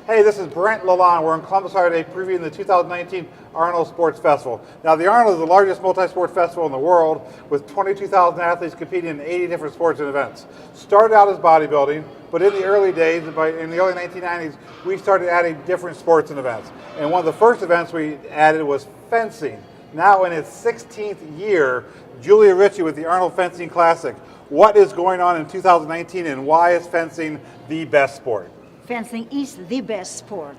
Hey, this is Brent Lalonde. We're in Columbus, Ohio today previewing the 2019 Arnold Sports Festival. Now, the Arnold is the largest multi-sport festival in the world with 22,000 athletes competing in 80 different sports and events. Started out as bodybuilding, but in the early days, in the early 1990s, we started adding different sports and events. And one of the first events we added was fencing. Now in its 16th year, Julia Ritchie with the Arnold Fencing Classic. What is going on in 2019 and why is fencing the best sport? Fencing is the best sport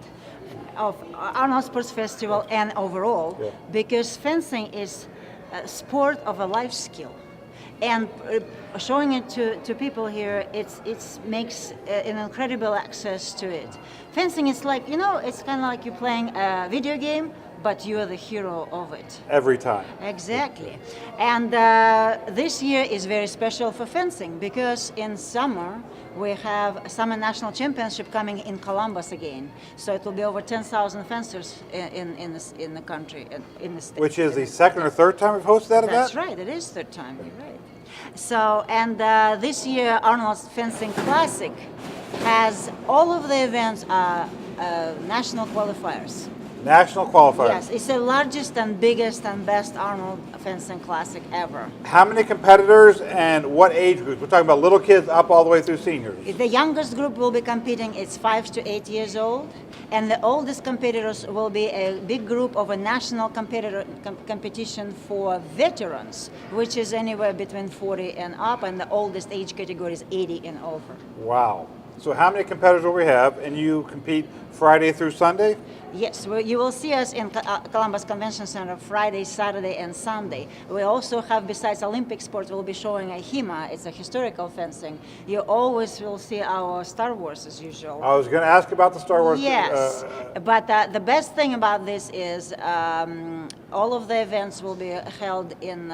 of Arnold Sports Festival and overall, because fencing is a sport of a life skill. And showing it to people here, it makes an incredible access to it. Fencing is like, it's kind of like you're playing a video game, but you're the hero of it. Every time. Exactly. And this year is very special for fencing because in summer we have a Summer National Championship coming in Columbus again. So it will be over 10,000 fencers in the country, in the state. Which is the second or third time we've hosted that event? That's right, it is third time, you're right. So, and this year Arnold Fencing Classic has all of the events are national qualifiers. National qualifier. Yes, it's the largest and biggest and best Arnold Fencing Classic ever. How many competitors and what age groups? We're talking about little kids up all the way through seniors. The youngest group will be competing, it's 5 to 8 years old, and the oldest competitors will be a big group of a national competition for veterans, which is anywhere between 40 and up, and the oldest age category is 80 and over. Wow. So how many competitors will we have, and you compete Friday through Sunday? Yes, you will see us in Columbus Convention Center Friday, Saturday, and Sunday. We also have, besides Olympic sports, we'll be showing a HEMA. It's a historical fencing. You always will see our Star Wars as usual. I was going to ask about the Star Wars. Yes, but the best thing about this is all of the events will be held in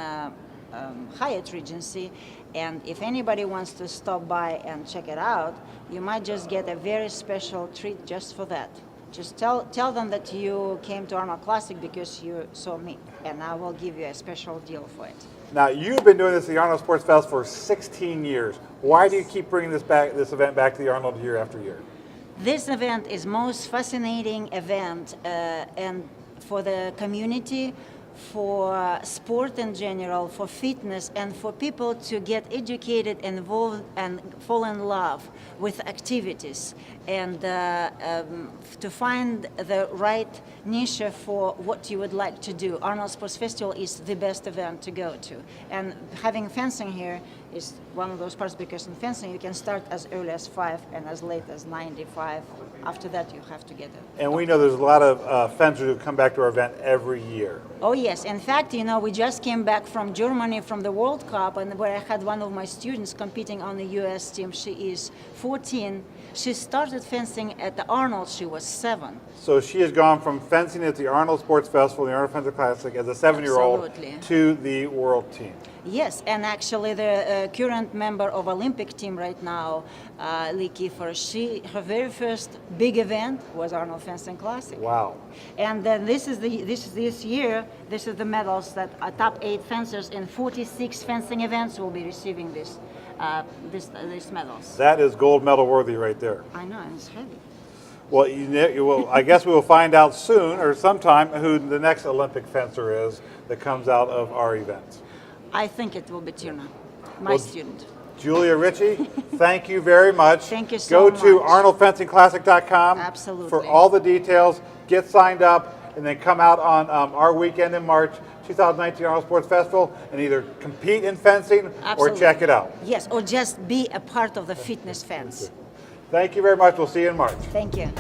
Hyatt Regency, and if anybody wants to stop by and check it out, you might just get a very special treat just for that. Just tell them that you came to Arnold Classic because you saw me, and I will give you a special deal for it. Now, you've been doing this at the Arnold Sports Festival for 16 years. Why do you keep bringing this event back to the Arnold year after year? This event is most fascinating event, and for the community, for sport in general, for fitness, and for people to get educated, involved, and fall in love with activities, and to find the right niche for what you would like to do. Arnold Sports Festival is the best event to go to, and having fencing here is one of those parts, because in fencing you can start as early as 5 and as late as 95. After that you have to get it. And we know there's a lot of fencers who come back to our event every year. Oh yes, in fact, we just came back from Germany from the World Cup, and where I had one of my students competing on the US team. She is 14. She started fencing at the Arnold, she was 7. So she has gone from fencing at the Arnold Sports Festival, the Arnold Fencing Classic, as a 7-year-old to the world team. Yes, and actually the current member of Olympic team right now, Lee Kiefer, her very first big event was Arnold Fencing Classic. Wow. And then this year, this is the medals that top 8 fencers in 46 fencing events will be receiving these medals. That is gold medal worthy right there. I know, and it's heavy. Well, I guess we will find out soon or sometime who the next Olympic fencer is that comes out of our events. I think it will be Tina, my student. Julia Ritchie, thank you very much. Thank you so much. Go to arnoldfencingclassic.com Absolutely. for all the details. Get signed up, and then come out on our weekend in March, 2019 Arnold Sports Festival, and either compete in fencing or check it out. Yes, or just be a part of the fitness fence. Thank you very much. We'll see you in March. Thank you.